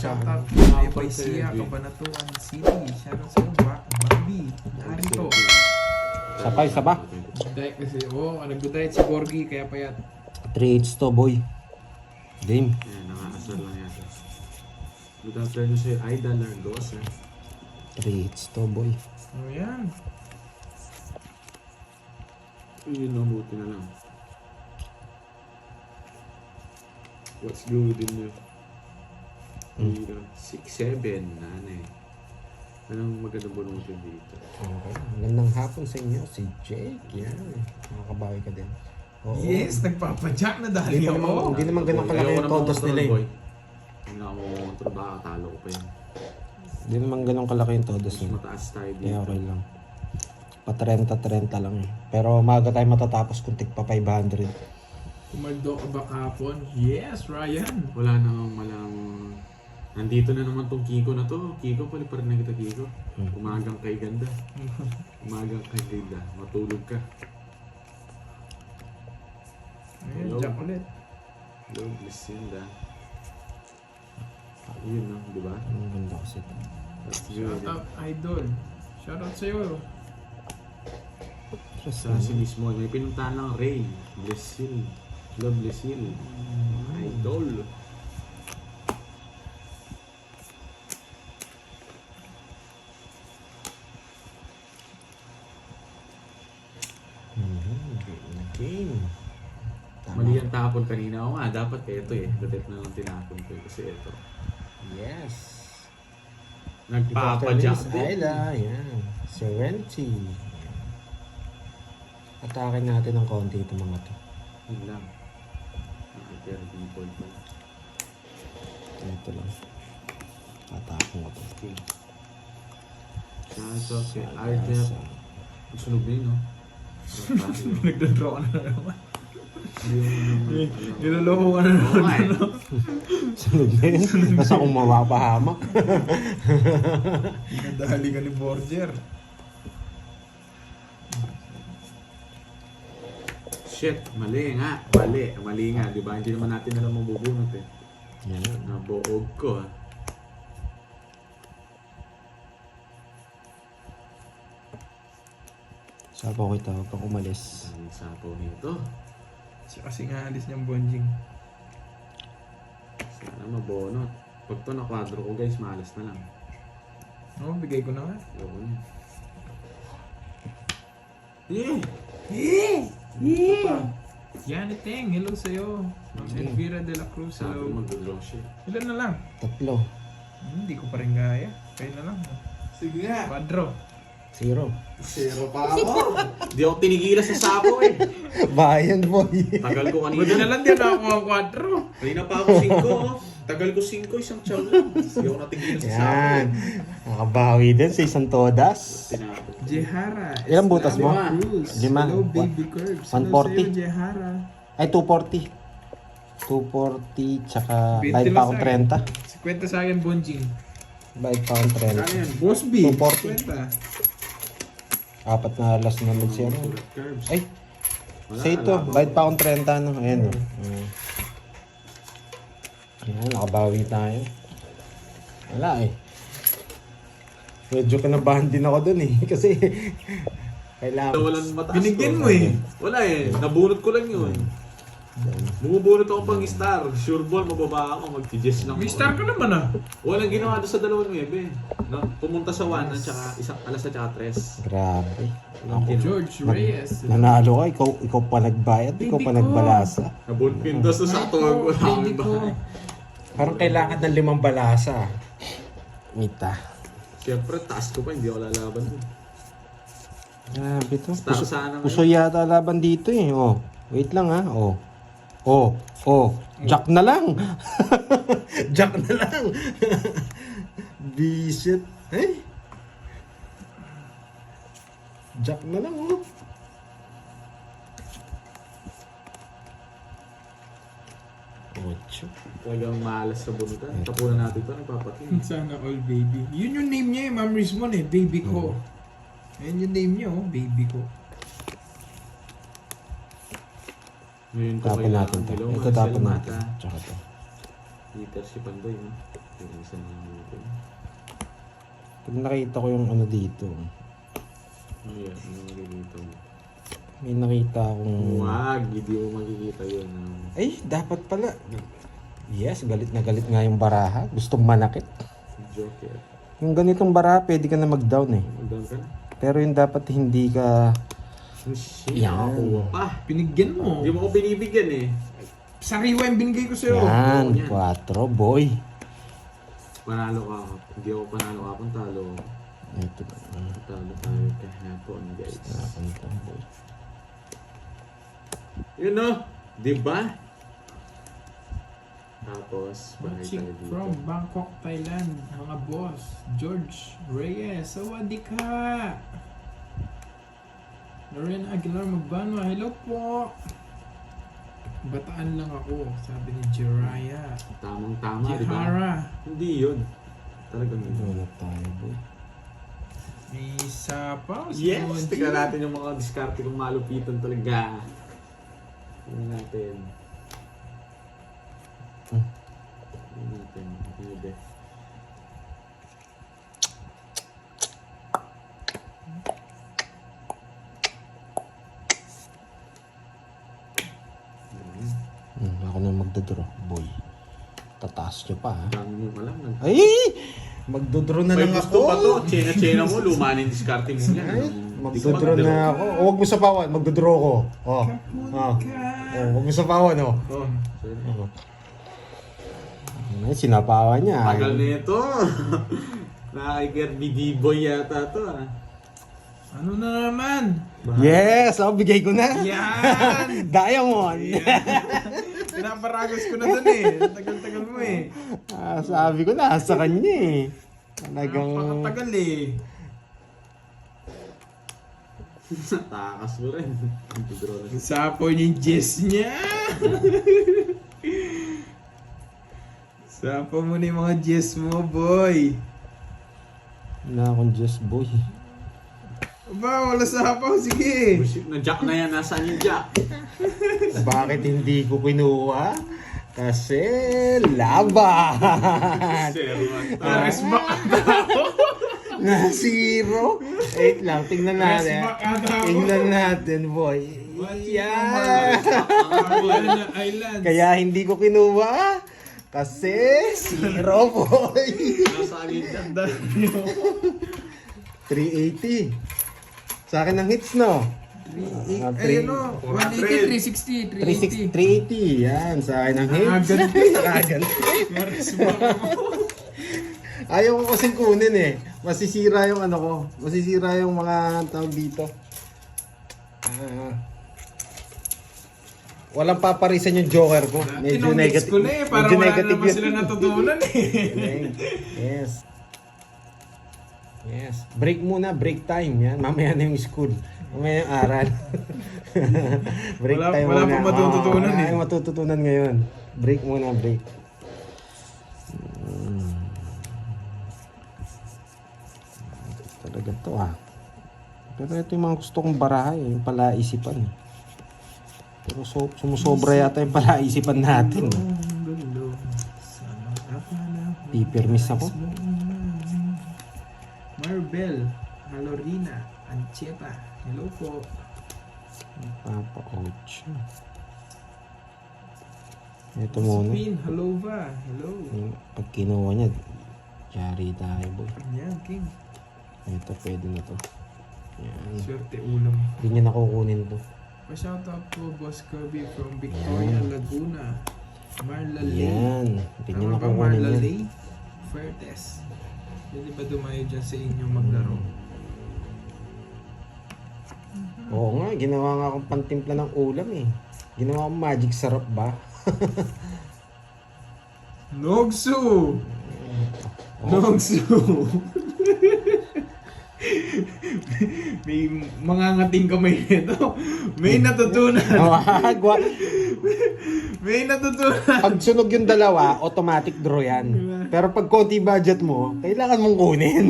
Shoutout kay Paisia, Cabanatuan City. Shoutout sa'yo, Bambi. Harito. Isa pa. Diet kasi, good diet si Gorgie, kaya payat. 3-8 to, boy. Game. Ayan, nakakasar lang yata. Good afternoon sa'yo, Aida Largosa. 3-8 to, boy. Oh, yan. Yun lang, buti na lang. What's good in there? 6-7, nanay. Anong magandang bunutin dito? Okay. Magandang hapon sa inyo, si Jake. Yan. Makakabawi ka din. Oo. Yes, nagpapadyak na dahil ako. Hindi naman ganun kalaki yung todos nila eh. Hindi na ako mamontrol, baka talo ko pa yun. Hindi naman ganun kalaki yung todos Mas nila. mataas tayo Kaya dito. okay lang. Pa 30-30 lang eh. Pero maaga tayo matatapos kung tig pa 500. Kumaldo ka ba kahapon? Yes, Ryan. Wala nang malang... Nandito na naman tong Kiko na to. Kiko, paliparin na kita, Kiko. Umagang kay ganda. Umagang kay ganda. Matulog ka. Ayan, jack ulit. Lord, Lucinda. Yun no, di ba? Ang ganda kasi ito. That's good. Shoutout, idol. Shoutout sa'yo. Sa si mismo, may pinuntahan lang Ray. Blesil. Love Blesil. Idol. Game. Mali ang tapon kanina. Oo nga, dapat ito eh. Dapat na lang tinapon ko kasi ito. Yes. Nagpapadyak din. Ayla, yan. Serenity. Atake natin ng konti itong mga to. Yun lang. Nakatira people pala. Ito lang. Atake mo to. Okay. Shoutout kay Arthur. Sunog din, no? Nagdadraw ka na naman. Yung... Niloloko ka na Oo nga naman. eh. Sunog na yun. Tapos akong mapapahamak. Nadali ka ni Borger. Shit, mali nga. Mali nga. Di ba? Hindi naman natin alam mabubunot eh. Yan. Nabuog ko ah. Sabaw kita, huwag kang umalis. Ang sapo nito. Siya kasi nga alis niyang bonjing. Sana mabunot. Pag to na-quadro ko guys, malas na lang. No, bigay ko na nga. Yun. Yeah! Yeah! Yan Teng, hello sa'yo. Ma'am Elvira de la Cruz, Sabi hello. mag-draw siya. Ilan na lang? 3. Hindi ko pa rin gaya. Kaya na lang. Sige nga. Quadro. 0. Zero pa ako. Di ako tinigilan sa sapo eh. Bayan boy. Tagal ko Buti na kanina. lang din ako mga quadro. Kanina pa ako 5. Tagal ko 5, isang chow lang. Di ako natigilan sa sapo Yan. eh. Nakabawi din sa isang todas. Tinapos. Jehara. Ilang butas mo? Eslava Cruz. 5. Hello, baby curves. Hello 140. sa'yo, Jehara. Ay, 240. 240, tsaka 20 bayad pa lang akong sa akin. 30. Kwenta sa akin, bonjing. Bayad pa akong Ano 30. yan? Boss B. 240. Kwenta. 4 na last na mag siya. Curves. Ay, Wala, sa ito, wala pa. bayad pa akong 30. No? Ayan, no? Ayan, nakabawi tayo. Wala eh. Medyo kanabahan din ako dun eh. Kasi, kailangan. Walang mataas Binigyan to. mo eh. Wala eh. Nabunot ko lang yun. Bumubunot ako pang star. Sure ball, mababa ako. Mag-suggest lang May ako. star ka naman ah. Walang ginawa doon sa 2-9. No? Pumunta sa 1 at saka alas at saka 3. Grabe. Walang ginawa. George Reyes. Nanalo ka, ikaw pa nagbayad, ikaw pa Baby ko. nagbalasa. Nabunpindos na sa tuwag ko Baby ko. Parang kailangan ng 5 balasa. Mita. Siyempre, taas ko pa. Hindi ako lalaban dun. Grabe to. Star sana ngayon. Puso yata laban dito eh. Oh, wait lang ha. Oh. Jack na lang. Jack na lang. Visit. Eh? Jack na lang oh. Ocho. Talagang malas sa bunutan. Tapunan natin ito. Nagpapatin. Sana all baby. Yun yung name niya eh, Ma'am Rizmon eh. Baby ko. Ayan yung name niya oh. Baby ko. Ngayon ko Tapon kailangan. natin to. Hello, Ito Marcel tapon natin. Mata. Tsaka to. Leadership ang doy, no? Yung isa na natin. Pag nakita ko yung ano dito, Yeah, ano makikita mo? may nakita akong... Huwag, hindi mo makikita yun. Ay, dapat pala. Yes, galit na galit nga yung baraha. Gustong manakit. Joker. Yung ganitong baraha, pwede ka na mag-down eh. Mag-down ka na? Pero yung dapat hindi ka... Shit, Yan. nakakuha pa. Pinigyan mo. Hindi mo ko binibigyan eh. Sariwa yung binigay ko sa'yo. Yan, yan. 4, boy. Panalo ka ako. Hindi ako panalo ka kung talo. Ito, Talo tayo kahapon, guys. nakakanta, boy. Yun no? Diba? Tapos, bahay Chick tayo dito. from Bangkok, Thailand. Mga boss. George Reyes. Sawadee ka. Lorena Aguilar Magbanwa. Hello po. Bataan lang ako. Sabi ni Jiraya. Tamang-tama, di ba? Jihara. Hindi yun. Talagang Ito yun. na tayo, boy. May sapaw. Yes! Tignan natin yung mga diskarte kung malupitan talaga. Tignan natin. Tignan natin. Hindi. Ako na magdodraw, boy. Tataas nyo pa, ha? Dami mo pa lang. Ay! Magdodraw na May lang gusto ako. pa to. Chena-chena mo. Lumanin diskarte mo yan. Ay, Hindi ko magdodraw na ako. O, huwag mo sapawan. Magdodraw ko. Oh. Oh. Oh, huwag mo sapawan, oh. Oh, sorry. Oh. Ay, sinapawan niya. Tagal na ito. Nakikirby D-boy yata to ah. Ano na naman? Yes! Oh, bigay ko na. Yan! Diamond! Pinaparagos ko na dun eh. Tagal-tagal mo eh. Ah, sabi ko na, sa kanya eh. Talagang... Napakatagal eh. Takas mo rin. Draw na siya. Sapo niya yung Jess niya. Sapo mo na yung mga Jess mo, boy. Na akong just boy. Aba, wala sapaw. Sige. Bullshit na jack na yan. Nasaan yung jack? Bakit hindi ko kinuha? Kasi laban! Pares ba? Na zero? Wait lang, tingnan natin. Back ata ako. Tingnan natin, boy. Yeah. Yan! Island. Kaya hindi ko kinuha. Kasi zero, boy. Nasaan yung jack? 380. Sa akin ang hits, no? Ay, ano? 180, 360, 380. Yan, sa akin ang hits. Nakaganti. Ayaw ko kasing kunin eh. Masisira yung ano ko. Masisira yung mga tawag dito. Walang paparisan yung joker ko. Medyo negative. ko na eh. Para medyo wala na negative naman yun. sila natutunan eh. Yes. Yes. Break muna, break time. Yan. Mamaya na yung school. Mamaya yung aral. Break Wala- time wala muna. pang matututunan wala eh. yung matututunan ngayon. Break muna, break. Talaga to ah. Pero ito yung mga gusto kong baraha eh. Yung palaisipan eh. Pero sumusobra yata yung palaisipan natin. Pipirmis ako. Marbel, Halorina, Ancheta. Hello po. Papa Ocho. Ito muna. Spin, Halova. Hello. Pag kinuha niya, yari tayo boy. Yan, King. Ito pwede na to. Yan. Swerte ulam. Hindi niya nakukunin to. Pa-shoutout po, Boss Kirby from Victoria, Laguna. Marla Lay. Yan. Hindi niya Tama ba, nakukunin Marla yan. Lay? Fertes. Pwede ba dumayo dyan sa inyo maglaro? Oo nga, ginawa nga akong pantimpla ng ulam eh. Ginawa akong magic sarap ba? Nogsu! Nogsu! May mga ngating kamay nito. May natutunan. Wag, wag. May natutunan. Pag sunog yung dalawa, automatic draw yan. Pero pag konti budget mo, kailangan mong kunin.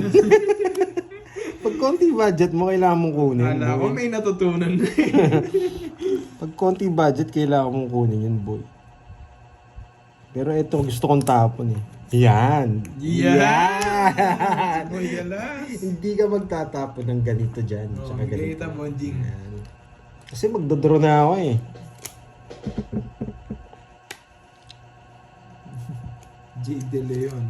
Pag konti budget mo, kailangan mong kunin. Kala ko boy. may natutunan na Pag konti budget, kailangan mong kunin yun, boy. Pero ito gusto kong tapon eh. Yan! Yan! Boy, galas. Hindi ka magtatapon ng ganito dyan. Oh, Tsaka ganito. kita, Bonjing. Yan. Kasi magdodraw na ako eh. J. De Leon.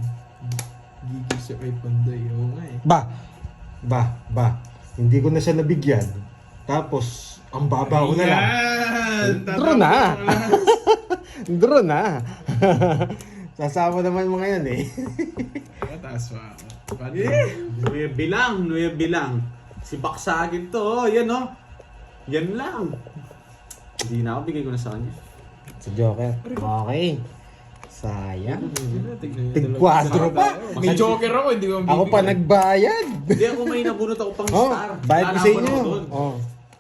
Gigil siya kay Panday. Oo nga eh. Ba. Hindi ko na siya nabigyan. Tapos, ang baba ko na lang. Yan! Draw na. Draw na. Sasama naman mga yan eh. Mataas pa ako. Paano? 9 bilang. Si Baksagin to, oh. Yan oh. Yan lang. Hindi na ako, bigay ko na sa kanya. Sa Joker. Okay. Sayang. Tignan Tig 4 pa. May joker ako, hindi ko Ako pa nagbayad. Hindi ako may nabunot ako pang Oh, star. bayad ko sa Lalaban inyo. ako doon. Oh.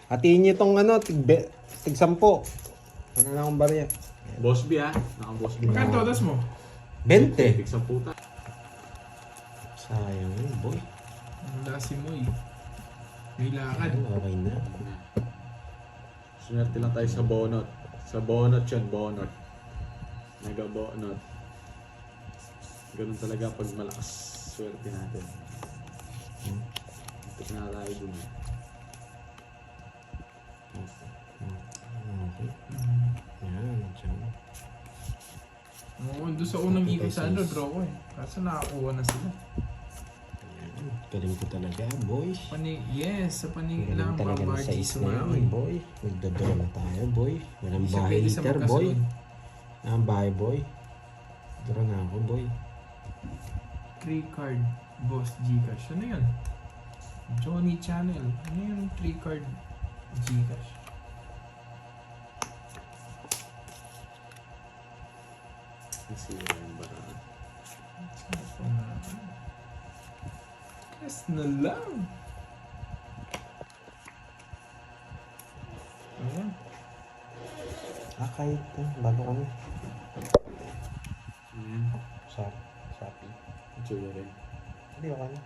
Hatiin niyo itong ano, tig 10. Ano na akong barya? Boss B ah. Naka-boss B. Magkano todas mo? 20. Tig sa puta. Sayang yun, boy. Wala si Moy. May lakad. Okay na. Swerte lang tayo sa bonot. Sa bonot yun, bonot. Mega bonot. Ganun talaga pag malakas swerte natin. Ito na tayo dun. Okay. Yan, dyan. Oo, doon sa unang ikot sa ano, draw ko eh. Kaso nakakuha na sila. Yan. Galing ko talaga, boy. Yes, sa panig Galing lang talaga pa na sa Margie is na sumawi. yun, boy. Magdodraw na tayo, boy. Walang Isa bahay pwede sa heater, boy. magkasunod. Ang bahay, boy. Draw na ako, boy. 3 card boss Gcash. Ano yun? Johnny Channel. Ano yung 3 card Gcash? Kasi yung baraan. Yes na lang. Ayan. Kahit bago kami. Ayan. Sapi. Chuya rin. Hindi ako na.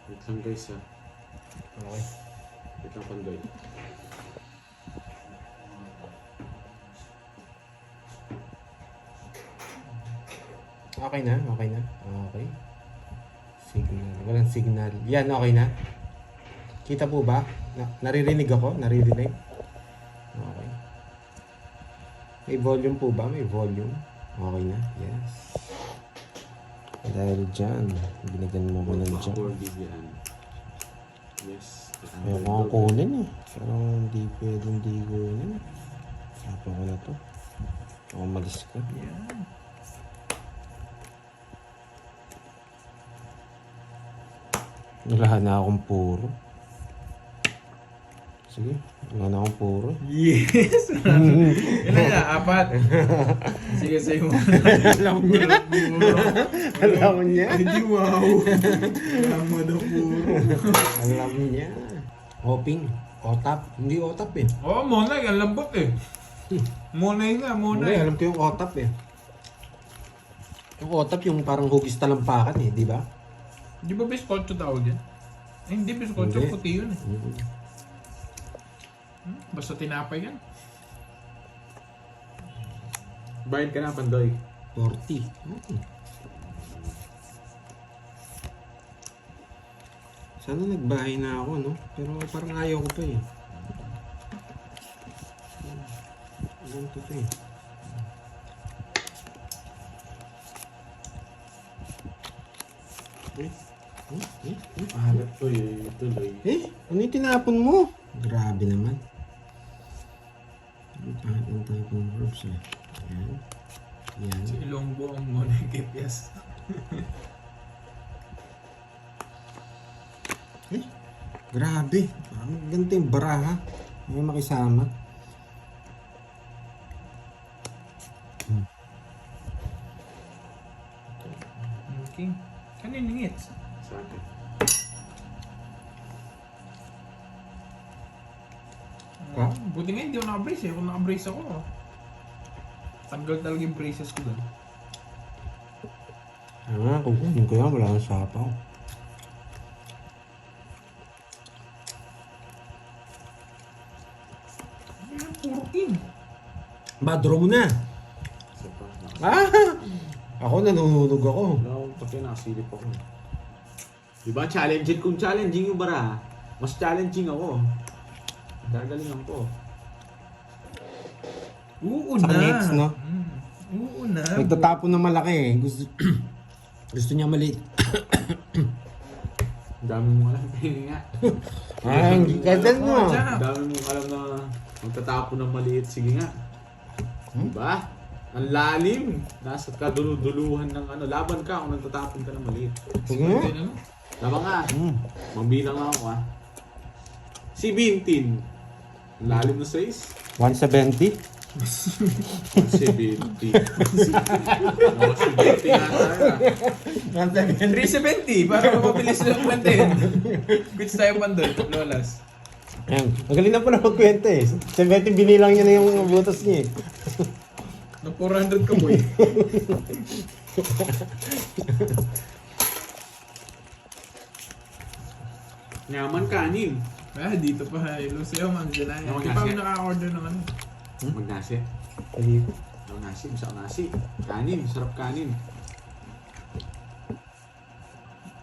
Wait lang guys ah. Okay. Wait lang pandoy. Okay na. Okay. Signal. Walang signal. Yan, okay na. Kita po ba? Naririnig ako? Naririnig? Okay. May volume po ba? May volume. Okay na. Yes. Dahil dyan, binigyan mo ko ng dyan. Backward bigyan. Yes. Ayaw ko ang kunin eh. Pero hindi pwedeng di kunin. Sapo ko na to. Ako malis ko. Yan. Wala na akong puro. Sige, wala na akong puro. Yes! Ilan na? 4. Sige, sa'yo mo. Alam niya. Alam niya. Hindi wow. Alam mo na puro. Alam niya. Hoping. Otap. Hindi otap eh. Oo, Monay. Ang lambot eh. Monay nga, Hindi, Monay. alam ko yung otap eh. Yung otap yung parang hugis talampakan eh, di ba? Di ba biskotso tawag yan? Eh, hindi biskotso. Hindi. Puti yun eh. Mm. Basta tinapay yan. Bayad ka na pandoy. 40. Sana nagbahay na ako, no? Pero parang ayaw ko pa eh. Ganito to eh. Alat to tuloy. Ano yung tinapon mo? Grabe naman. Ang pangit ng tapon verbs eh. Yan. Yan. Si Ilonggo ang Monay KPS. Grabe. Ang ganito yung baraha. May makisama. Okay. Kanino ngits? Sa akin. Ha? Buti nga hindi ako naka-brace eh. Kung naka-brace ako, tanggal talaga yung braces ko doon. Kukunin ko yan. Wala nang sapaw. Puro Ba, draw mo na. Isa pa. Ah! Ako nanununog ako. Wala akong pati nakasilip ako. Diba challenging? Kung challenging yung bara, mas challenging ako. Gagalingan ko. Oo Sa na. nets, no? Oo na. Nagtatapon ng malaki eh. Gusto niya maliit. Ang dami mong alam, Penny nga. Ah, hindi ka dyan mo. Jack. Ang dami mong alam na magtatapon ng maliit. Sige nga. Diba? Ang lalim. Nasa kaduluduluhan ng ano. Laban ka kung nagtatapon ka ng maliit. Sige nga. Laban ka. Magbilang lang ako Si Bintin. Ang lalim na size. 170. 70. Ano, 70 nga tayo. 370 para mabilis lang content. Quits tayo pandol, lolas. Ayan. Magaling na pala magkwenta eh. 70 binilang niya na yung butas niya eh. Na 400 ka boy. Nyaman kanin. Ah, dito pa. Hello sa'yo, man. Diyan na yan. Ano Di pa kasi? ako naka-order ng ano. Magnasi. Ay, Ano nasi? Gusto ko nasi. Kanin. Sarap kanin.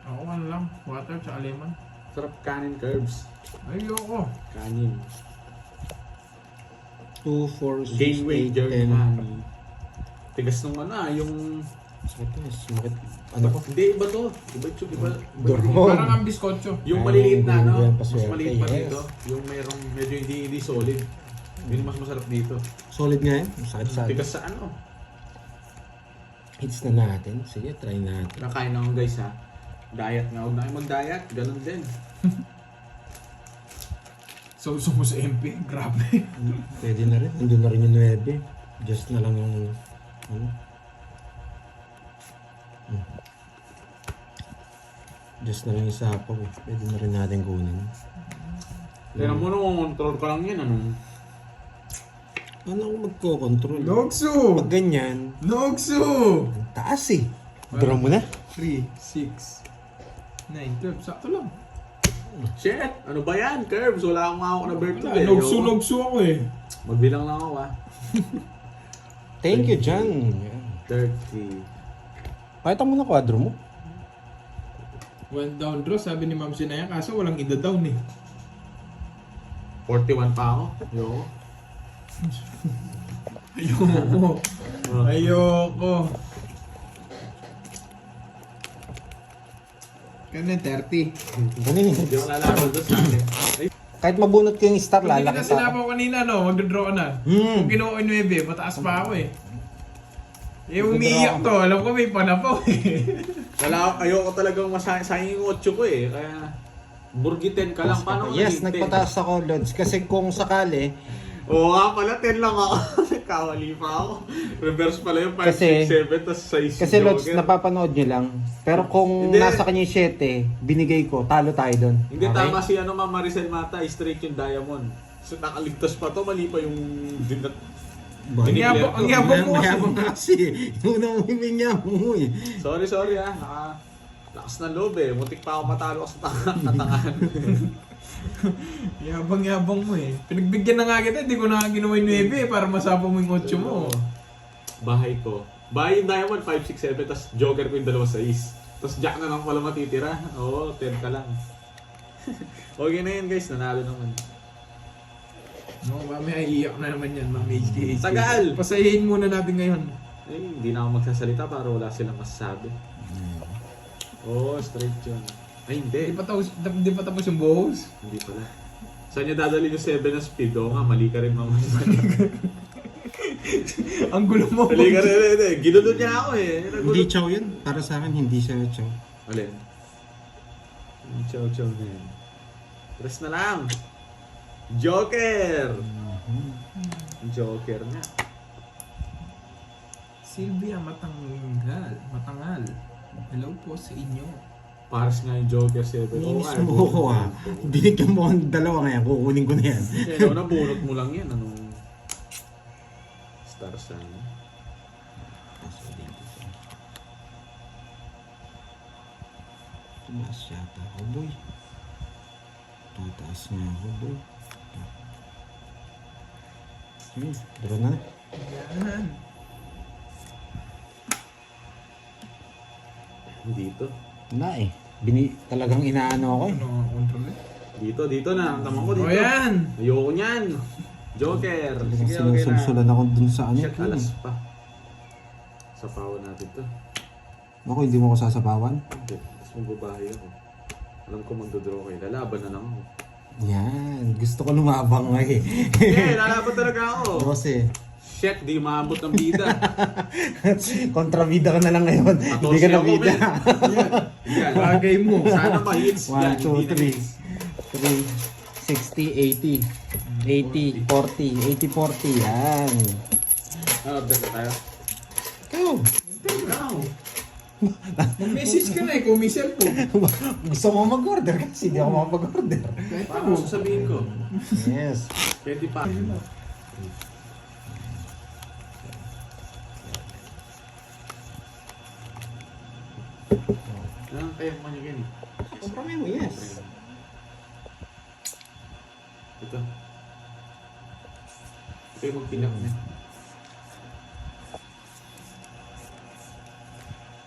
Ako ano lang. Water tsaka lemon. Sarap kanin carbs. Ayoko. Kanin. 2, 4, 6, Gain weight 8, journey 10. mami. Tigas nung ano yung... Sumakit. Ano ko? Hindi, iba to. Iba. Dormon. Parang ang biskotso. Yung Ay, maliliit na hindi ano, yan mas paswerte, maliit pa yes. dito. Yung merong medyo hindi solid. Yun mas masarap dito. Solid nga yan. Sakit sa Tigas sa ano. hits na natin. Sige, try natin. Nakain ako guys ha. Diet nga. Huwag na kayo mag-diet. Ganun din. So mo sa MP. Grabe. Pwede na rin. Nandun na rin yung 9. Just na lang yung... Ano? Just na lang yung sapaw eh. Pwede na rin natin kunin. Kaya mo nung control ka lang yan. Ano? Ano ako magko-control? Nogsu! Pag ganyan, Nogsu! ang taas eh. Draw mo na. 3, 6, 9, 12. Sakto lang. Shit! Ano ba yan? Curbs. Wala akong hawak na birthday. Nogsu ako eh. Magbilang lang ako ha. Thank you, John. 30. Pakita mo na kwadro mo. Went down draw, sabi ni Ma'am Sinaya, kaso walang ida-down eh. 41 pa ako. Yo. Ayoko. Ayoko. Kaya 30. Ganun Hindi ako lalaban doon sa akin. Ay, Kahit mabunot ko yung star, Hindi lalaki na sa akin. sinapaw kanina, no? Magdodraw ka na. Hmm. Kung kinuha ko yung 9, mataas pa ako eh. Eh, umiiyak to. Alam ko may panapaw eh. ayoko talagang masayang yung 8 ko eh. Kaya, burgitin ka lang. Paano Yes, naging 10? nagpataas ako, Lods. Kasi kung sakali, Oo nga pala, 10 lang ako. Nagkawali pa ako. Reverse pala yung 5, Kasi- 6, 7, tapos 6 kasi Lods, napapanood nyo lang. Pero kung Hindi. nasa kanya yung 7, binigay ko, talo tayo doon. Hindi tama si Ma'am Maricel Mata, straight yung diamond. So nakaligtas pa to, mali pa yung dinat. Ang yabang mo. Mayabang kasi. Yung unang umiminyaw mo eh. Sorry lakas ng loob eh. Muntik pa ako matalo sa katangahan. Yabang mo eh. Pinagbigyan na nga kita, hindi ko na nga ginawa yung 9 eh, para masapaw mo yung 8 mo. Bahay ko. Bahay yung diamond, 5, 6, 7, tapos joker ko yung 2, 6. Tapos jack na lang pala matitira. Oo, 10 ka lang. Okay na yun guys, nanalo naman. No, mamaya iiyak na naman yan, Ma'am HK. Tagal! Pasahin muna natin ngayon. Eh, hindi na ako magsasalita para wala silang masasabi. Oo, straight yun. Ay, hindi. Di pa tapos yung bows? Hindi pala. Saan niya dadali yung 7 na speed? Oo nga, mali ka rin mamaya. Ang gulo mo. Mali ka rin, hindi. Ginulo niya ako eh. Hindi chow yun. Para sa akin, hindi siya chow. Alin? Chow na yun. Press na lang. Joker! Joker nga. Sylvia Matangal. Hello po sa inyo. Pares nga yung Joker 7. Inis mo ko ah. Binigyan mo ang dalawa ngayon, kukunin ko na yan. Kaya nabunot mo lang yan. Anong star sign? Tumaas yata ako, boy. Tataas nga ako, boy. Draw na. Yan. Dito. Wala eh. Talagang inaano ako eh. Ano ang control eh? Dito na. Ang tamang ko O dito. yan! Ayoko niyan. Joker. Talagang Sige, okay na. sinusulsulan ako dun sa ano. Shit, alas pa. Sapawan natin to. Ako, hindi mo ko sasapawan. Hindi. Tapos magbabahay ako. Alam ko magdodraw kayo. Lalaban na lang ako. Yan. Gusto ko lumabang nga eh. Eh, lalaban talaga ako. Kasi, Shit, di maabot ng bida. kontrabida ka na lang ngayon. Hindi ka na Ako, bida. men. Yan. Bagay mo. Sana ma-hits. 1, 2, Hindi na 3. 3, 60, 80. 80, 40. 80, 40. Yan. Order na tayo. Ikaw. Now. Mag-message ka na eh kung may cellphone. Gusto mo mag-order kasi hindi ako makapag-order. Paano sasabihin ko? Yes. Pwede pa. Kaya mo niya ganyan. Kompromi mo, yes. Ito. Ito yung magpinak niya.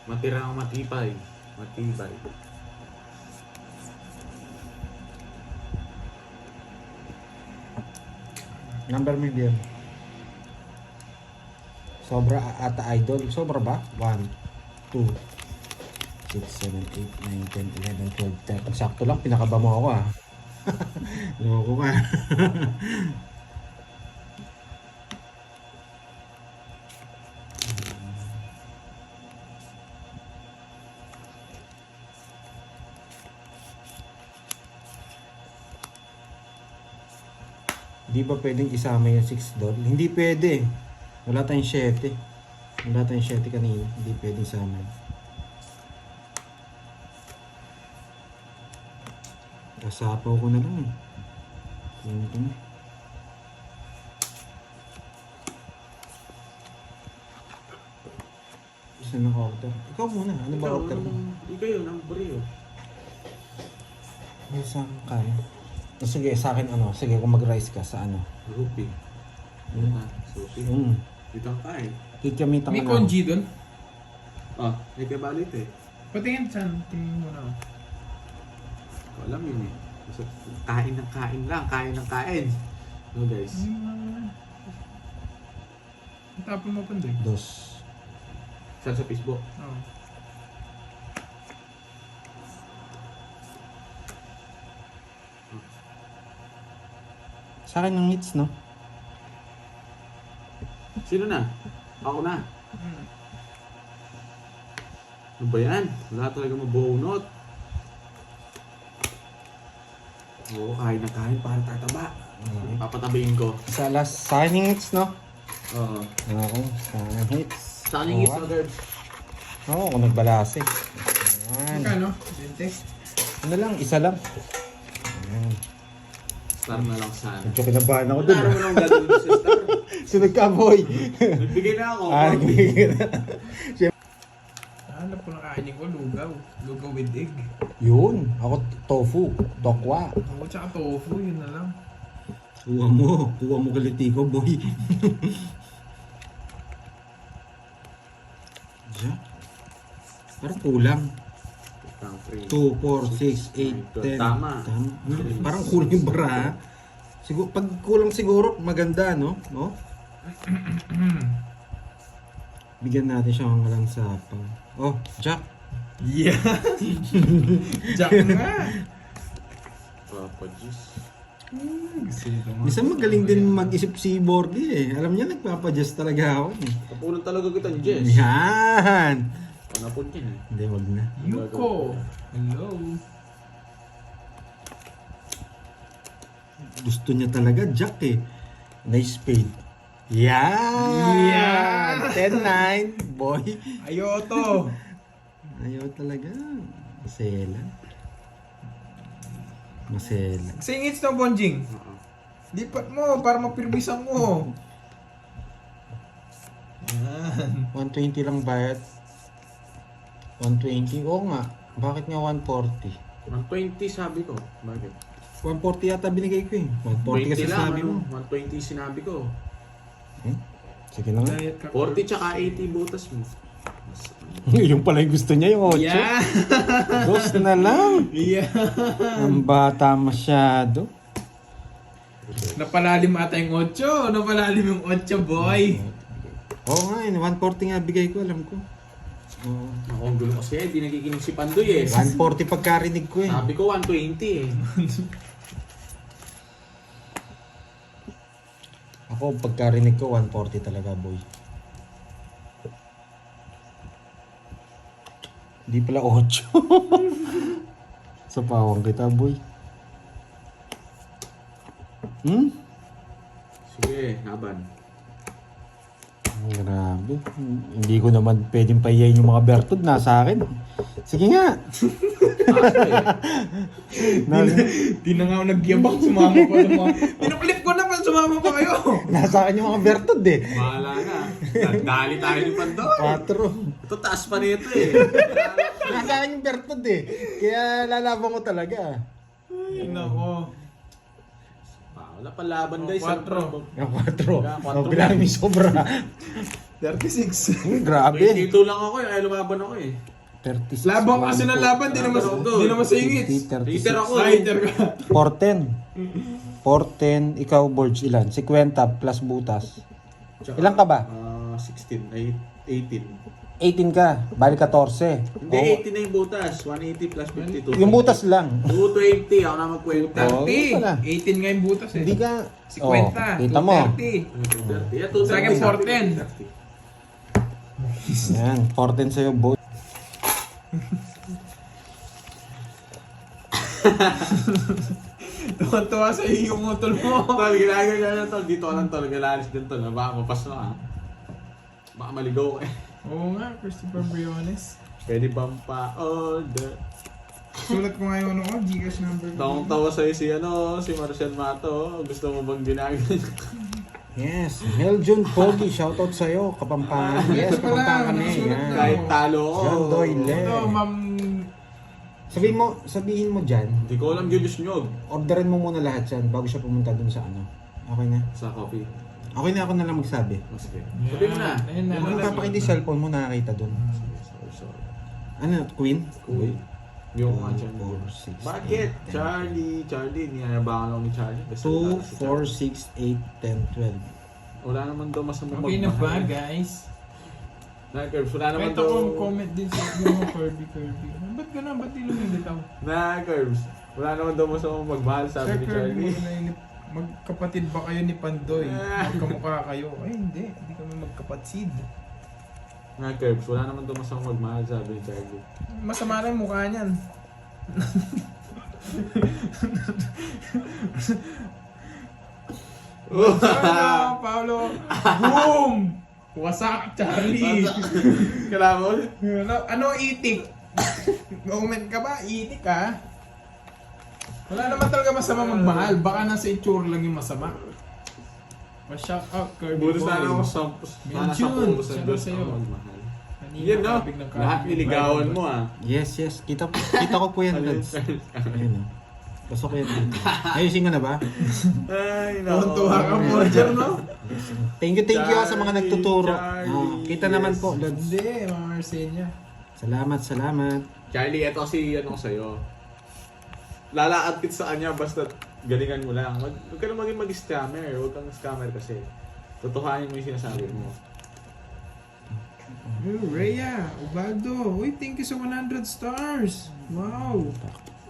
Matira ang matibay. Matibay. Number medium. Sobra ata idol. Sobra ba? 1, 2, 6, 7, 8, 9, 10, 11, 12, 13. Sakto lang. Pinakaba mo ako ah. Loko ka. Di ba pwedeng isama yung 6 doll? Hindi pwede. Wala tayong 7. Wala tayong 7 kanina. Hindi pwedeng isama. Kasapaw ko na lang. Ito na. Isa na order. Ikaw muna. Ano ba order mo? Ikaw yun, ang brio. Isang kaya. Sige, sa akin ano. Sige, kung mag-rice ka sa ano. Rupi. Hmm. Susi. Dito ang kain. Kikamitan May ka na. congee dun? Ah, may kabalit eh. Patingin saan? Tingin mo na. Ko alam yun eh. Basta kain ng kain lang. Kain ng kain. No guys. Tapon mo pa doon. Dos. Saan sa Facebook? Oo. Sa akin ng hits, no? Sino na? Ako na. Hmm. Ano ba yan? Wala talaga mabunot. Oo, kain na kain para tataba. Papatabihin ko. Sa last, sa akin ng hits, no? Oo. Ako, sa akin ng hits. Saan yung isa, Gerbs? Oo, ako nagbalase. Ayan. Magkano? 20? Ano lang, isa lang. Ayan. Star na lang sana. Medyo kinabahan ako dun. Klaro mo lang gagawin sa star. Sunod ka, boy. Nagbigay na ako. Nagbigay na. Hanap ko na kainin ko, lugaw. Lugaw with egg. Yun, ako tofu, tokwa. Ako tsaka tofu, yun na lang. Kuha mo galiti ko, boy. Diyan. Parang kulang. 2, 4, 6, 8, 10. Tama. Parang kulang yung bara. Siguro, pag kulang siguro, maganda, no? No? Bigyan natin siya ng walang sapang. Oh, Jack. Yeah! Jack nga! Papa Diyos. Minsan magaling din mag-isip si Bordy eh. Alam niya, nagpapadjust talaga ako eh. Kapunan talaga kita ni Jess. Yan! Panapon yan eh. Hindi, wag na. Yuko! Hello! Gusto niya talaga, Jack eh. Nice spade. Yan! Yan! 10-9, boy. Ayoto! Ayaw talaga. Masela. Masela. Singits na, Bonjing. Oo. Lipat mo para mapirmisan mo. Yan. 120 lang bayad. 120? Oo nga. Bakit nga 140? 120 sabi ko. Bakit? 140 yata binigay ko eh. 140 kasi 20 lang, sabi mo. ano? 120 sinabi ko. Hmm? Sige na nga. Diet ka. 40 tsaka 80 butas mo. Yung pala yung gusto niya, yung 8. Yeah! Dos na lang. Yeah! Ang bata masyado. Napalalim ata yung 8. Napalalim yung 8, boy. Oo nga, 140 nga bigay ko, alam ko. Oo. Ako ang gulo kasi hindi nakikinig si Pandoy eh. 140 pagkarinig ko eh. Sabi ko 120 eh. Ako, pagkarinig ko, 140 talaga, boy. Hindi pala 8. Sa pawang kita, boy. Sige, laban. Grabe. Hindi ko naman pwedeng pahiyayin yung mga bertud. Nasa akin. Sige nga. Di na nga ako nagyabang, sumama pa ng mga... Pinuklip ko na pa, sumama pa kayo. Nasa akin yung mga bertud eh. Bahala na. Dali tayo ni Pandoy. 4. Ito taas pa nito eh. Nasa akin yung bertud eh. Kaya lalaban ko talaga. Ay, nako. Wala pa laban guys. 4. Yung 4. Bilang may sobra. 36. Grabe. Dito lang ako eh. Ay lumaban ako eh. 36. Laban kasi ng laban, di naman singit. 30 ako. Fighter ka. 410. 410. Ikaw, Borge, ilan? 50 plus butas. Ilan ka ba? 16. Ay 18. 18 ka. Bali 14. Hindi, 18 na yung butas. 180 plus 52. Yung butas lang. 220. Ako na magkwenta. Oh, yun pala. 18 nga yung butas eh. Hindi ka. 50. Kita mo. 230. Yeah, Sa akin, 410. Yan. 410 sa'yo, Borge. Tuwan-tuwa sa iyo yung utol mo. Tol, ginagawa na tol. Dito ka lang tol. Galalis din tol. Baka mapas na ha. Baka maligaw ka eh. Oo nga, Christopher Briones. Pwede bang pa-order? Sulat ko nga yung ano ko, Gcash number ko. Tawang-tawa sa'yo si Marcel Mato. Gusto mo bang ginagawa? Yes. Meljun Pogi. Shoutout sa'yo. Kapampangan. Yes, kapampangan kami. Yan. Kahit talo ko. John Doyle. Ito, ma'am. Sabihin mo dyan, Hindi ko alam Julius Nyog. orderin mo muna lahat yan bago siya pumunta dun sa ano. Okay na? Sa coffee. Okay na, ako na lang magsabi. Oh, sige. Sabi mo na. Ayun na. Kung papakindi cellphone mo, nakakita dun. Sorry. Ano, Queen? Cool. Yung mga 2, Charlie. 4, 6, Bakit? 8, 10. Charlie, niyayabangan lang ni Charlie. 2, 4, 6, 8, 10, 12. Wala naman daw masama Okay na ba, guys? Na-curves, wala naman Kahit daw... akong comment din sa mga Kirby. Ba't gano'n? Ba't di lumilip ako? Na-curves, wala naman daw masama magmahal, sabi Sir ni Kirby, Charlie. magkapatid ba kayo ni Pandoy? Magkamukha kayo? Ay, hindi. Hindi kami magkapatid. Na-curves, wala naman daw masama magmahal, sabi ni Charlie. Masama lang yung mukha niyan. Paolo! Boom! Wasak, Charlie! Kailangan mo? Ano itik? Comment ka ba? Itik ka? Wala naman talaga masama magmahal. Baka nasa itsura lang yung masama. Pa-shout out, Kirby Buto Boy. sana ako sana sa Mention. puso ng Shout out Diyos sa'yo. ang magmahal. Kanina, Yan no, topic ng Kirby. lahat niligawan mo ah. Yes, yes. Kita ko po yan, Lods. Ayun, oh. Pasok ko yan dito. Ayusin ko na ba? Ay, Tuwan-tuwa ka, Borger, no? Thank you sa mga nagtuturo. Charlie, Oh, kita naman po, Lods. Hindi, mga Marcenia. Salamat. Charlie, eto si ano sa'yo. Lalaatit sa kanya basta galingan mo lang. Huwag ka na maging mag-scammer. Huwag kang scammer kasi. Totohanin mo yung sinasabi mo. Rhea, Ubaldo. Uy, thank you sa 100 stars. Wow.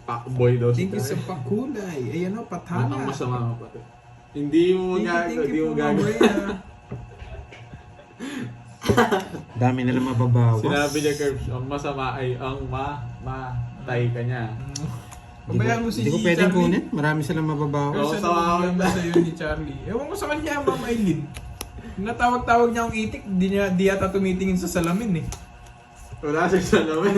Pakboy daw si Thank you sa Charlie. pakulay. Ayan o, Ang pathala. masama mo pati. Hindi mo Thank hindi you mo po, Ma'am gagawin. Rhea. Dami nila mababawas. Sinabi niya, Curbs, ang masama ay ang matay ka niya. Pabayaan mo si Hindi ko G. pwedeng Charlie. kunin. Marami silang mababawas. Pero Oo, sa tawa problema kita. sa'yo ni Charlie. Ewan ko sa kanya, Ma'am Aileen. Natawag-tawag niya akong itik, di yata tumitingin sa salamin eh. Wala siya sa namin.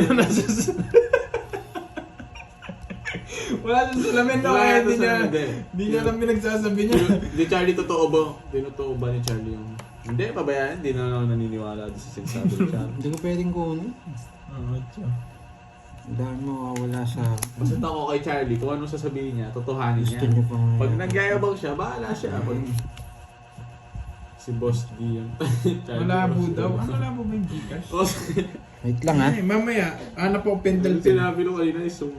Wala sa salamin na Wala kaya ito sa hindi. di niya alam pinagsasabi niya. Di Charlie, totoo ba? Totoo ba ni Charlie yung... Hindi, pabayaan. Hindi na ako naniniwala doon sa sinasabi ni Charlie. Hindi ko pwedeng kunin. Oo, tiyo. Ang dami mawawala sa... Basta ako kay Charlie, kung anong sasabihin niya, totohanin niya. Gusto niyo pa nga. Pag nagyayabang siya, bahala siya. Pag Si Boss D yan. Malabo daw. Ano malabo ba yung Gcash? Oh, Wait lang ha. Ay, mamaya, hanap ako yung Pendleton. sinabi ko kanina is yung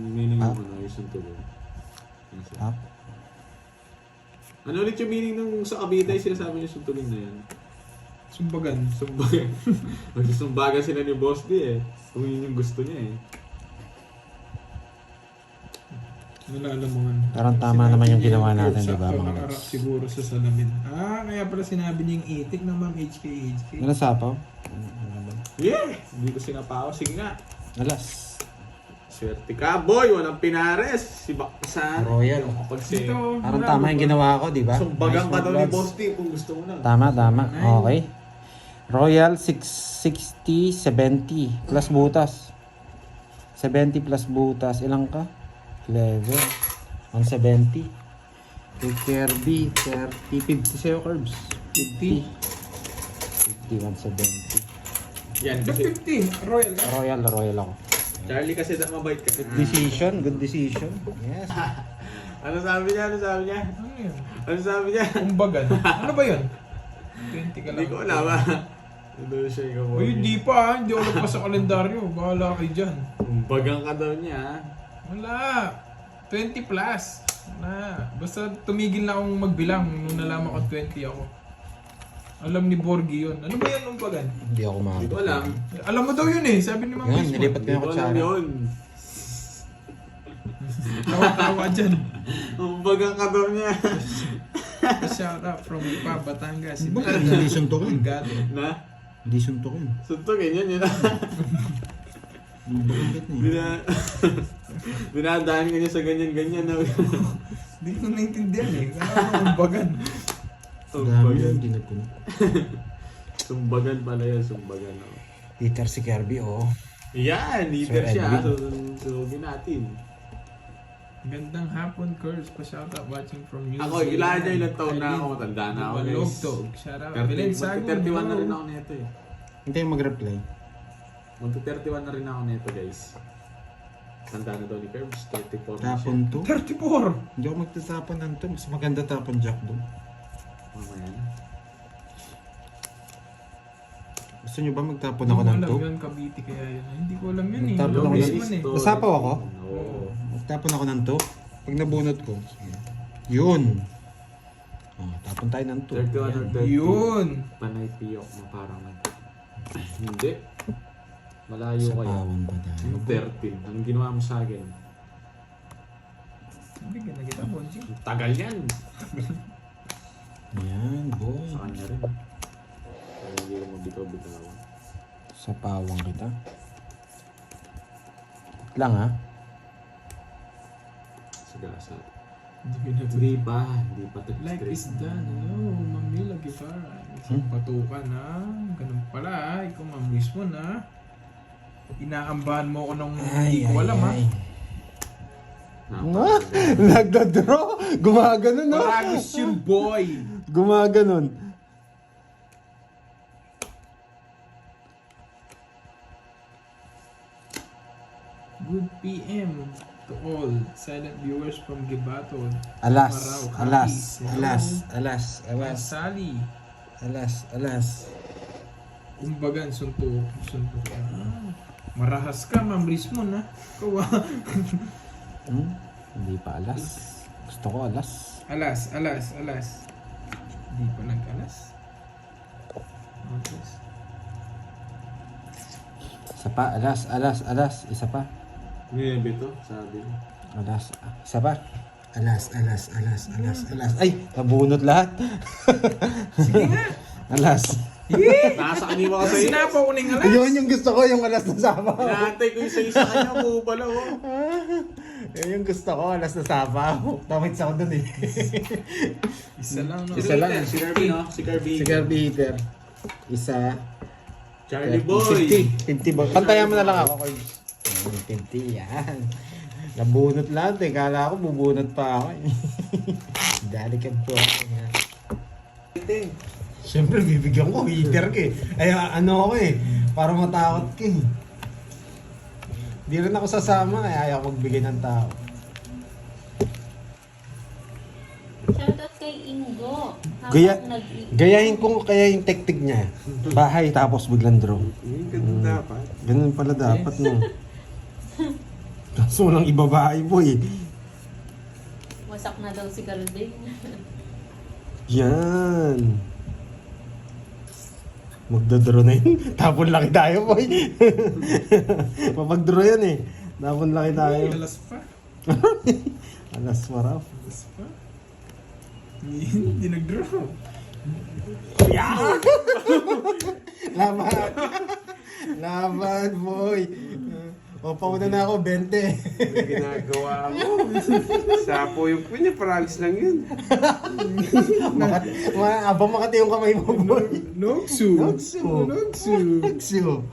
meaning ng yung suntulong. Tap. Ano ulit yung meaning nung sa Cavite sinasabi niyo suntulong na yan? Sumbagan. Sumbagan. Magsisumbagan sila ni Boss D eh. Kung yun yung gusto niya eh. Nalalamangan. Parang tama naman yung ginawa natin, di ba, Sakto mga nakarak lods? siguro sa salamin. Kaya pala sinabi niya yung itik ng Ma'am HK. Ano sapaw? Yeah! Hindi ko sinapao. Sige nga. Alas. Swerte ka, boy! Walang pinares! Si Bakpasan. Royal. Kapag si... Parang tama yung ginawa ko, di ba? Sumbagang ka Nice daw one, ni lods. Boss D kung gusto mo na. Tama. Okay. Royal 660, 70 plus butas. 70 plus butas. Ilang ka? 11. 170. Kay Kirby, 30. 50 sa'yo, Curbs. 50. 50, 170. Yan Ba't kasi... 50? Royal ka? Royal ako. Charlie kasi mabait kasi. Good decision. Yes. Ano sabi niya? Ano yun? Ano sabi niya? Umbagan. Ano ba yun? 20 ka lang. Hindi ko alam ah. Ano siya ikaw? Uy, hindi pa. Hindi ako nagpa sa kalendaryo. Bahala kayo dyan. Bagang ka daw niya ah. Wala. 20 plus. Wala. Basta tumigil na akong magbilang nung nalaman ko 20 ako. Alam ni Borgie yun. Ano ba yan umbagan? Hindi ako Hindi ko makakita. alam. Alam mo daw yun eh. Sabi ni Ma'am Yan, Bismarck. nilipat ko Hindi yung ko alam kutsara. yun. Tawa-tawa dyan. Bagang ka daw niya. Shout out from Pa, Batangas. Si Bakit hindi suntukin? Gato. Na? Hindi suntukin. Suntukin yun yun. Bakit niya? Dinadaan ka niya sa ganyan-ganyan. Hindi ko naintindihan eh. Ano ang umbagan? Dami Sumbagan. yung ginagkunan. Sumbagan pala yun, sumbagan. Oh. Peter si Kirby, oh. Yan, leader Sir siya. Edwin. Sunugin natin. Gandang hapon, Curse. Pa-shout out watching from New Ako, ilan niya ilang taon na ako, matanda na ako guys. Logtog. Shout out. Belen Sago. 31 na rin ako neto eh. Hindi yung mag-reply. Magto-31 na rin ako neto guys. Tanda na daw ni Curbs, 34 na Tapon to? 34! Hindi ako magtatapon ng to. Mas maganda tapon Jack doon. Mamaya na. Gusto nyo ba magtapon ako ng Hindi to? ko alam yun, Cavite kaya yun. Hindi ko alam yun eh. Tapos ako Longest ng- man eh. Nasapaw ako? Oo. Magtapon ako ng to. Pag nabunot ko. Yun. Oh, tapon tayo ng to. 31 or 32. Yun! Panay piyok mo parang hindi. Malayo Sa kayo. pawon pa tayo. Yung 13. Anong ginawa mo sa akin? Bigyan na kita, Bonji. Ang tagal yan. Yan, boy. Sa kanya rin. Kaya hindi ko mabitaw-bitaw. Sa pawang kita. Lang ha. Sagasa. Hindi ko na Hindi pa. Like is done. Hello, Mamila Guevara. Isang patukan na. Ganun pala ha. Ikaw Ma'am Rizwan ha. Inaambahan mo ako ng hindi ko alam ha. Nagda-draw. Gumaganon no? Paragos yung boy. Gumaganon. Good PM to all silent viewers from Gibato. Alas. Maraw, Alas. Capiz. Alas. Alas. Alas. Sally. Alas. Alas. Kumbagan, suntok. Marahas ka, Ma'am Rizwan ha. Ikaw ha. Hindi pa alas. Gusto ko alas. Alas. Hindi pa nag-alas. Okay. Isa pa. Alas. Isa pa. Ngayon bito, sabi mo. Alas. Isa pa. Alas. Ay! Nabunot lahat. Sige nga. Alas. Nasa kanima ka sa'yo. Sinapaw ko na yung alas. Yun yung gusto ko, yung alas na sapaw. Inaantay ko yung isa kanya mo pala oh. Yun yung gusto ko, alas na sapaw. Tamits ako dun eh. Isa lang no. Isa lang. Si Kirby no? Si Kirby. Si Kirby Heater. Isa. Charlie Boy. 50 ba? Pantayan mo na lang ako. 50 yan. Nabunot lahat eh. Kala ko bubunot pa ako eh. Dali ka po. Siyempre bibigyan ko. Heater ka eh. Ay ano ako eh. Para matakot ka eh. Di rin ako sasama kaya ayaw magbigay ng tao. Shoutout kay Ingo. Habang Gaya, nag- gayahin ko kaya yung tektik niya. Bahay tapos biglang draw. Ganun dapat. Ganun pala dapat no. Kaso lang ibabahay boy. Wasak na daw si Calvin. Yan. Magdodraw na yun. Tapon laki tayo boy. Mapag-draw yan eh. Tapon laki tayo. Alas pa. Alas marap. Alas pa. Hindi nag-draw. Laban. Laban boy. O, pauna na ako, 20. Ginagawa mo. Sapo yung punya, paralis lang yun. Abang makati yung kamay mo, boy. Noksu. Noksu. Noksu. Nexio.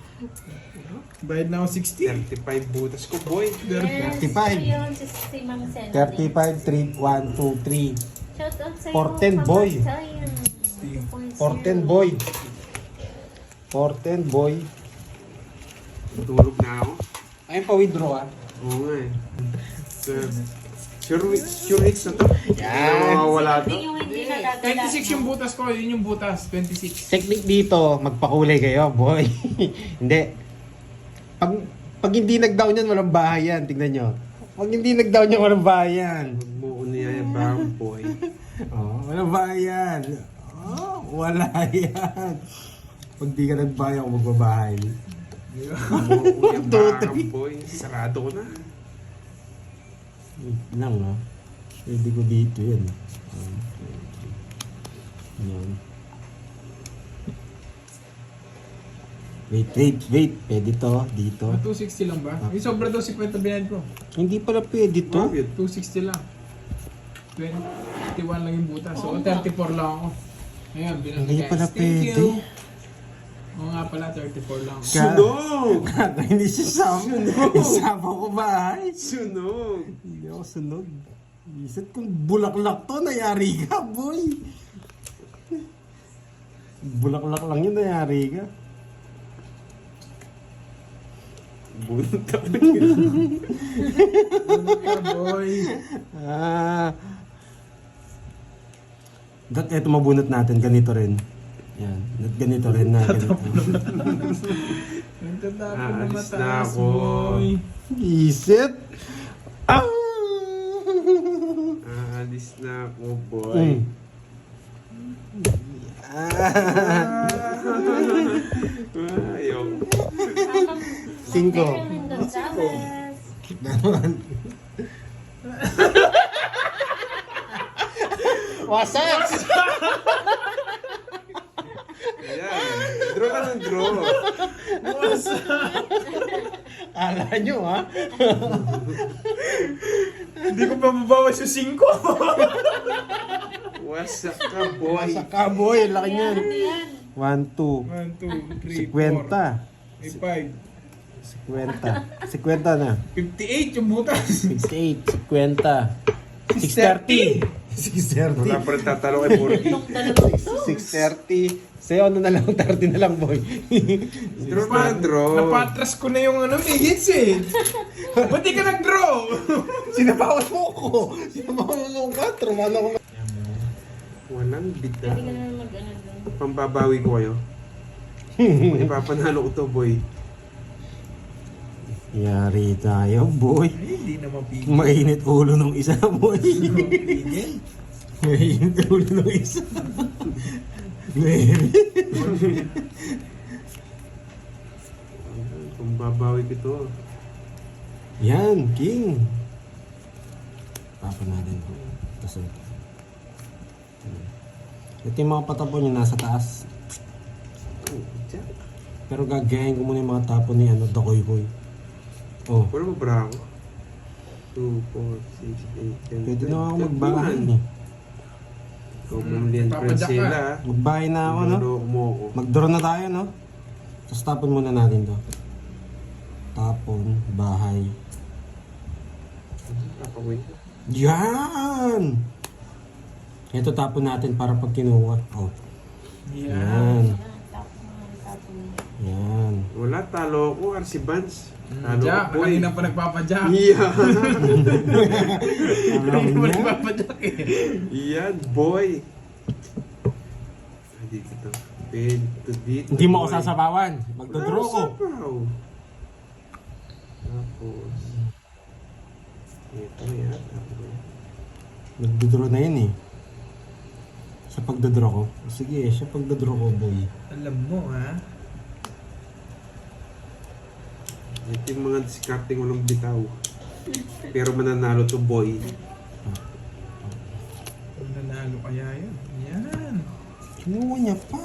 Bayad na ako 60. 35 butas ko, boy. Yes, 35. ayun, si Ma'am Sen. 35, 3, 1, 2, 3. Shout out sa'yo. 410 boy. Pamasayan. 410 boy. 410 boy. Tulog na ako. Ayun pa withdraw ah. Oo nga eh. Sure hits na to. Yan. Hindi na mawawala to. Yung hindi nadadala. 26 yung butas ko. Yun yung butas. 26. Technique dito, magpakulay kayo, boy. Hindi. Pag hindi nag-down yan, walang bahay yan. Tignan nyo. Pag hindi nag-down yan, walang bahay yan. Magmuo niya yung brown boy. Oh, walang bahay yan. Oh, wala yan. Pag di ka nagbahay ako magbabahay. Magmuo yung brown boy. Sarado ko na. Wait lang, no? Pwede ko dito yan. Yan. Wait. Pwede to, dito. 260 lang ba? Yung sobra daw si Kwenta binayad ko. Hindi pala pwede to. Bakit? 260 lang. 21 lang yung butas. So, 34 lang ako. Ayun, binayad Hindi guys. pala Thank pwede. you. Oo nga pala, 34 lang. Sunog! Hindi siya sama. Isama ko bahay. Sunog! Hindi ako sunog. Isip kung bulaklak to, nayari ka, boy. Bulaklak lang yun, nayari ka. Bunot ako. Ano ka, boy? Eto mabunot natin, ganito rin. Yan, ganito rin na. Ganito. Nagtatapon na Aalis na mataas, ako. boy. Isip. Ah! Aalis na ako, boy. Mm. Ayaw. 5. Naman. Wasak! Ayan. Draw ka ng draw. Kala nyo, ha? Hindi ko pa mabawas yung 5. Wasak ka, boy. Wasak ka, boy. Laki niyan. Yan. 1, 2. 1, 2, 3, 50. 4, 50. 50 na. 58 yung butas. 68. 50. 630. 630. Wala pa rin tatalo kay Borky. Itong dalawa ito. 630. Sa'yo, ano na lang, 30 na lang, boy. Draw ka ng draw. Napatras ko na yung hits eh. Ba't di ka nag-draw? Sinabawas mo ko. Sinabawas mo ko. Trumano ko. Walang bida. Hindi ka naman mag-ano doon. Pambabawi ko kayo. Ipapanalo ko to, boy. Yari tayo, boy. Ay, hindi na mapigil. Mainit ulo ng isa, boy. Mapigil. Mainit ulo ng isa. Mainit. Pambabawi ko to. Yan, king. Papa natin po. Kasi ito yung mga patapon yung nasa taas. Pero gagayahin ko muna yung mga tapon ni Dakoy-koy. Oh, Wala mo bra ako. 2, 4, 6, 8, 10, pwede na ako magbahay eh. Ikaw bumili ang Papadyak Francela. ka. Magbahay na ako, no? Niloko mo ako. Mag-draw na tayo, no? Tapos tapon muna natin to. Tapon, bahay. Papawin ko. Yan! Ito tapon natin para pag kinuha. Oh, Yan. yan. Yan. Wala, talo ko. RC Vans. Ano Jack, boy? kanina pa nagpapadyak. Yeah. Kanina pa nagpapadyak eh. Yan, boy. Ah, dito to. Dito. Hindi mo ako boy. sasabawan. Magdodraw ko. Sapaw. Tapos. Ito yan. Nagdodraw na yun eh. Sa pagdodraw ko. Sige, sa pagdodraw ko, boy. Alam mo ha. Ito yung mga discarding walang bitaw. Pero mananalo to, boy. Kung nanalo kaya yun. Yan. Kinuha niya pa.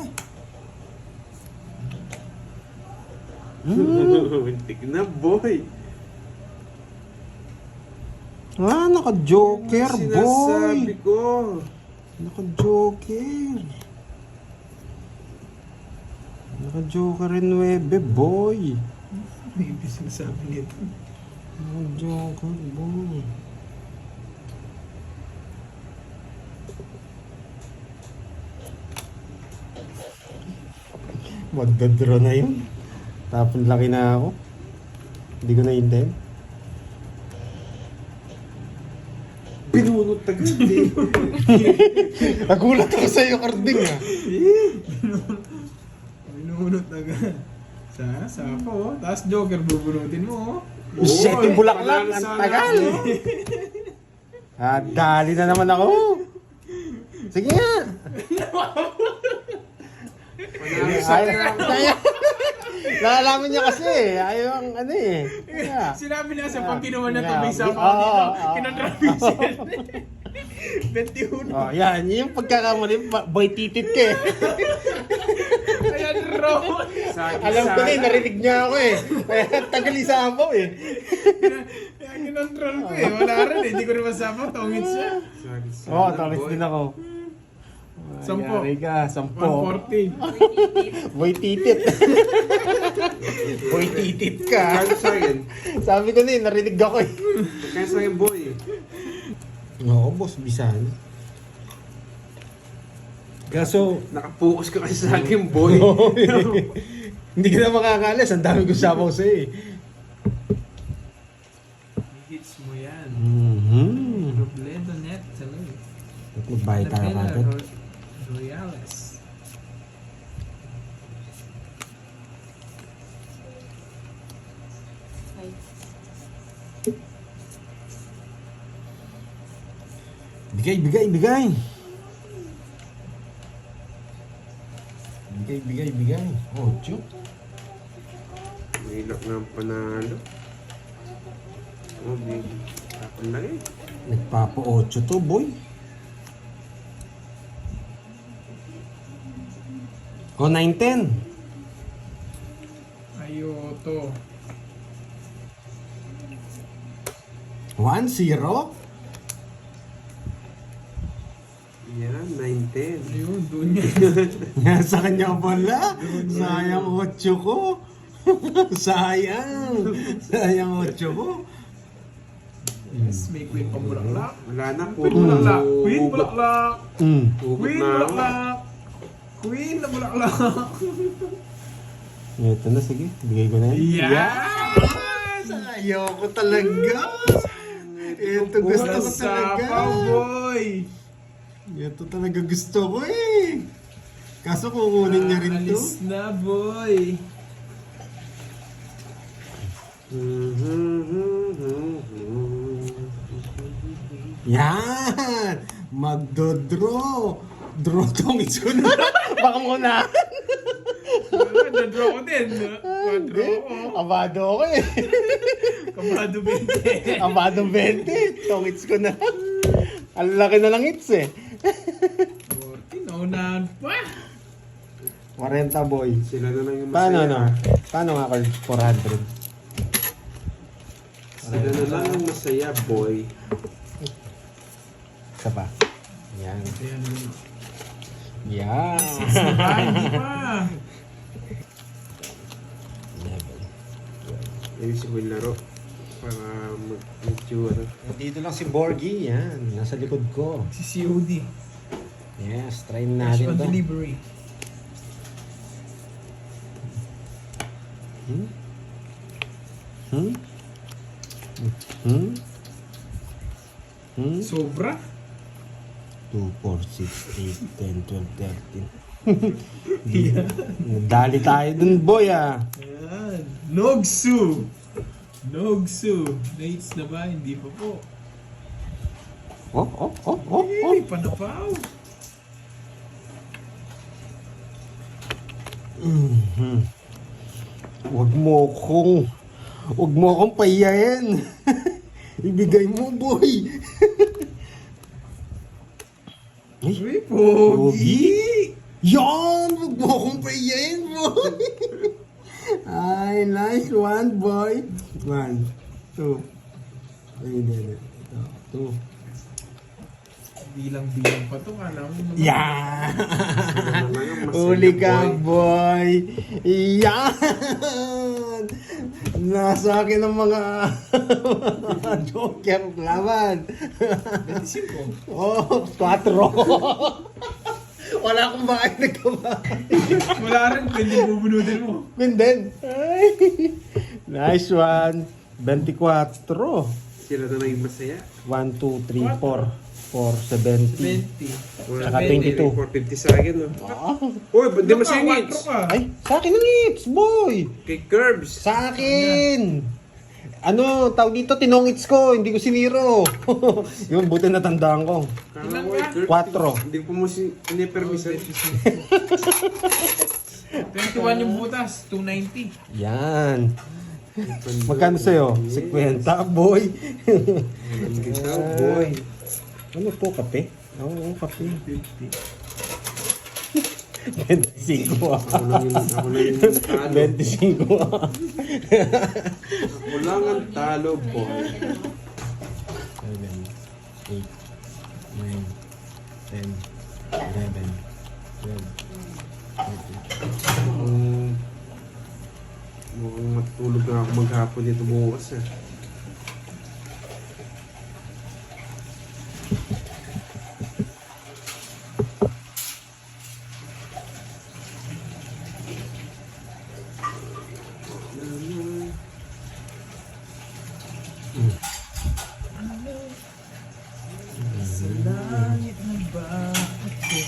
Muntik na, boy. Ah, naka-joker, Sinasabi boy. ko. Naka-joker. Naka-joker rin 9, boy. May ibig sinasabi nito. Naka-joker, boy. Magdodraw na yun. Tapon laki na ako. Hindi ko na-intend. Binunot agad eh. Nagulat ako sa iyo, Karding ah. Binunot agad. Sapa oh. Tapos Joker bubunutin mo oh. Shit, yung bulaklak. panalo Ang sa tagal. Ah, dali na naman ako. Sige nga. Ayaw. Nalalaman niya kasi. Ayaw ang ano eh. Kaya. Sinabi niya sa pag kinuha na Yeah. ito, may sapa Oo, dito. oo. Kinontrabisin. 21. Oh, yan. Yung pagkakamali, boy titit ka eh. Ayan, Ron. Alam ko na eh, narinig niya ako eh. Kaya tagal isabaw eh. Kaya kinontrol ko eh. Wala rin eh. Hindi ko rin masama. Tongits siya. Oo, oh, tamis din ako. Sampo. Yari ka, 10. 140. Boy titit. Boy titit ka. Kaya sa akin. Sabi ko na eh, narinig ako eh. Kaya sa akin, boy. Oo, boss, bisan. Kaso, Nakapokus ka kasi sa akin, boy. hindi ka na makakalas. Ang dami kong sabaw sa'yo eh. Hits mo yan. Mm-hmm. Robledo net. Tuloy. Magbayad tayo agad. Royales. Ay, Bigay, bigay, bigay. Bigay, bigay, bigay. Oh, tiyok. Mahilak na ang panalo. Oh, big. Tapon lang eh. Nagpapa-8 to, boy. Oh, 9-10. Ayoto. 1-0. Yan, 9-10. Ayun, doon yan. Yan sa kanya pala. Sayang 8 ko. Sayang. Sayang 8 ko. Yes, may queen pang bulaklak. Wala na po. Queen bulaklak. Queen bulaklak. Hugot Queen na ako. bulaklak. Queen na bulaklak. Ito na, sige. Bigay ko na yan. Yes! Ayoko talaga. Ito gusto ko Sapa, talaga. boy. Ito talaga gusto ko eh. Kaso kukunin niya rin to. Alis na, boy. Yan! Magdodraw. Draw tong ko na. Baka muna. Na-draw ko din. Na-draw ko. Abado ako eh. Kamado 20. Abado 20. Tong ko na. Ang laki na lang hits eh. 40, naunahan pa. 40 boy. Sila na lang yung masaya. Paano no? Paano nga card? 400. Sila na lang yung masaya, boy. Isa pa. Yan. Ayan, Yan. hindi pa. Ayusin ko yung laro. Para mag-medyo ano. Dito lang si Borgie. Yan. Nasa likod ko. Si COD. Yes. Try na Cash natin on to. delivery. Hmm? Sobra. 2, 4, 6, 8, 10, 12, 13. Dali tayo dun, boy, ah. Ayan. Nogsu. Nogsu. Nates na ba? Hindi pa po. Ay, panapaw. Huwag mo akong pahiyain. Ibigay mo, boy. Uy, pogi. Yan! Huwag mo akong pahiyain, boy. Ay, nice one, boy. 1, 2. Ay, hindi. Ito, 2. Bilang-bilang pa to. Kala mo naman. Yan! Masaya, Uli ka, boy. boy. Yan! Nasa akin ang mga joker laban. 25. Oh, 4. Wala akong bakit nagkabakit. Wala rin. Pwede bubunodin mo. Minden. Ay. Nice one. 24. Sila na lang yung masaya. 1, 2, 3, 4. 4, 70. 20. Saka 22. 450 sa akin, no? Uy, ba't di mo singits? Ay, sa akin ang hits, boy! Kay Curbs. Sa akin! Ano, tawag dito, tinongits ko, hindi ko siniro. Yung buti natandaan ko. Kala ko, Curbs. 4. Hindi po mo permission. 21 yung butas. 290. Yan. Magkano sa'yo? 50, boy. Ang ganda, boy. Ano to, kape? Oo, kape. 50. 25 Ako lang yung talo. 25 Ako lang ang talo, boy. 7, 8, 9, 10, 11, 12, 13. Mukhang matulog na ako maghapon dito bukas, eh. Sa langit ng bakit ko.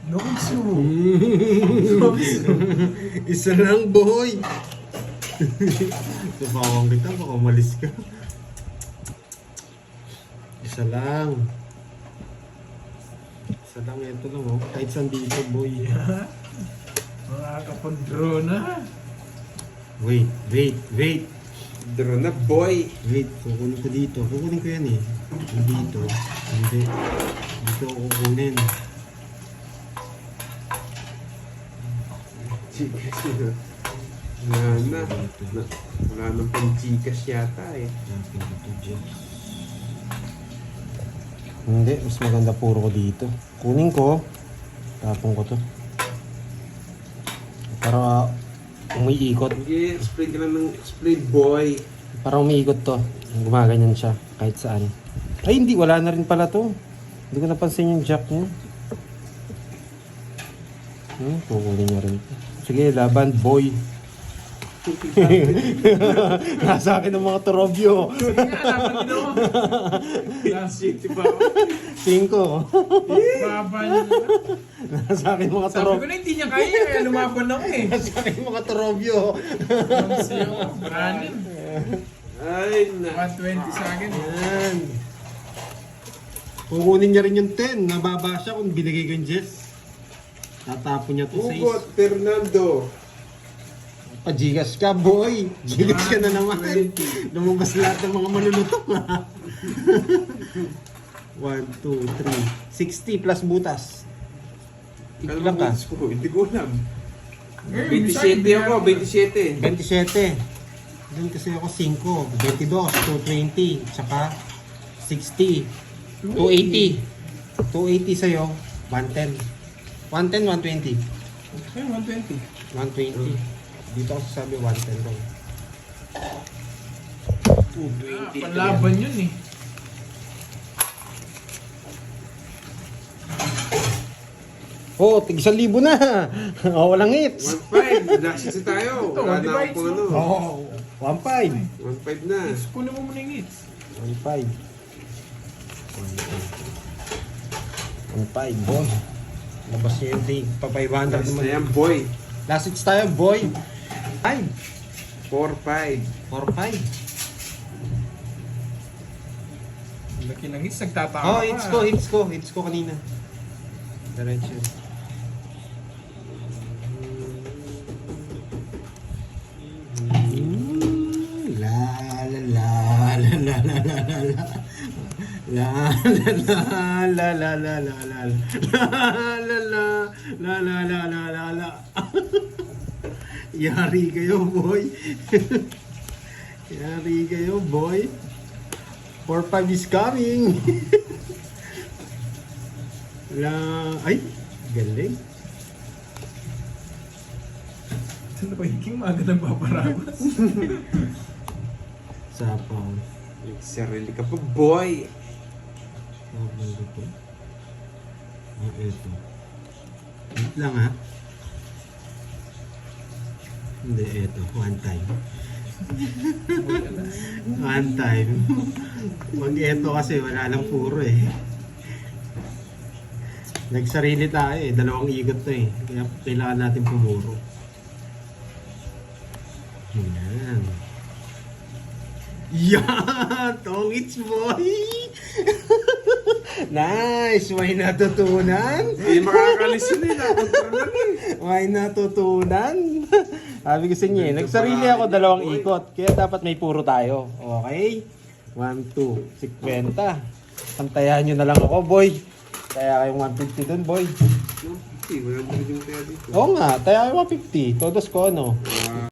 Nogsu. Isa lang, boy. Sabawang kita, baka umalis ka. Isa lang. Isa lang, ito lang, oh. Kahit saan dito, boy. Makakapag-draw na. Wait. Draw na, boy. Wait, kukunin ko dito. Kukunin ko yan, eh. Dito. Hindi. Dito ako kukunin. Chikas yun. Wala nang pang chikas yata, eh. Hindi, mas maganda puro ko dito. Kunin ko. Tapon ko to. Para umiikot. Sige, spray ka lang ng spray, boy. Para umiikot to. Gumaganyan siya kahit saan. Ay, hindi. Wala na rin pala to. Hindi ko napansin yung jack niya. Kukunin niya rin. Sige, laban, boy. Nasa akin ang mga torobyo. Sige nga, laban din ako. Last city pa ako. 5. Baba niya na. Nasa akin mga Sabi ko torobyo. na hindi niya kaya, kaya lumaban ako eh. Nasa akin mga torobyo. Nogsu ako. Branin. Ay, na. 120 sa akin. Yan. Kukunin niya rin yung 10. Nababa siya kung binigay ko yung Jess. Tatapon niya to sa Ugot, Fernando. Pajigas ka, boy. Jigas ka na naman. Lumabas lahat ng mga manulutok na. 1, 2, 3. 60 plus butas. Kala Ilan mo ka? ko, hindi ko alam. Ngayon, 27 ako, 27. 27. Doon kasi ako 5. 22, 220. Tsaka 60. 280. 280 sa'yo. 110. 110, 120. Okay, 120. 120. Dito ako sasabi 110 lang. 220. Panlaban yun eh. Oh, tig 1,000 na. Oh, walang hits. 1.5. Last hits tayo. Ito, Wala di na ba akong ano. Oo. 1.5. 1.5 na. Hits, kunin mo muna yung hits. 1.5. 1.5, boy. Labas niyo yung tig pa 500 Last na naman. yan, boy. Last hits tayo, boy. 5. 4.5. 4.5. Laki ng hits, nagtataka Oh, ka. hits ko kanina. Diretso. La la la la la la la la la. La la la la la la la la la la la. Yari kayo, boy. Yari kayo, boy. 4-5 is coming. Ay, galing. Ano ba yung maaga ng paparawas? Sapaw. Sarili ka pa, boy. Sapaw ko. Ito. Wait lang ha. Hindi, ito. One time. One time. Pag ito kasi wala lang puro eh. Nagsarili tayo eh. 2 ikot to eh. Kaya kailangan natin pumuro. Yan. Yan! Tongits boy! Nice! May natutunan? Hindi makakalis yun eh. Nakontra na eh. May natutunan? Sabi ko sa inyo eh, nagsarili ako 2 ikot. Kaya dapat may puro tayo. Okay? 1, 2, 50. Pantayahan nyo na lang ako, boy. Kaya kayong 150 dun, boy. 150. Wala na rin yung kaya dito. Oo nga, tayo kayo 150. Todos ko ano.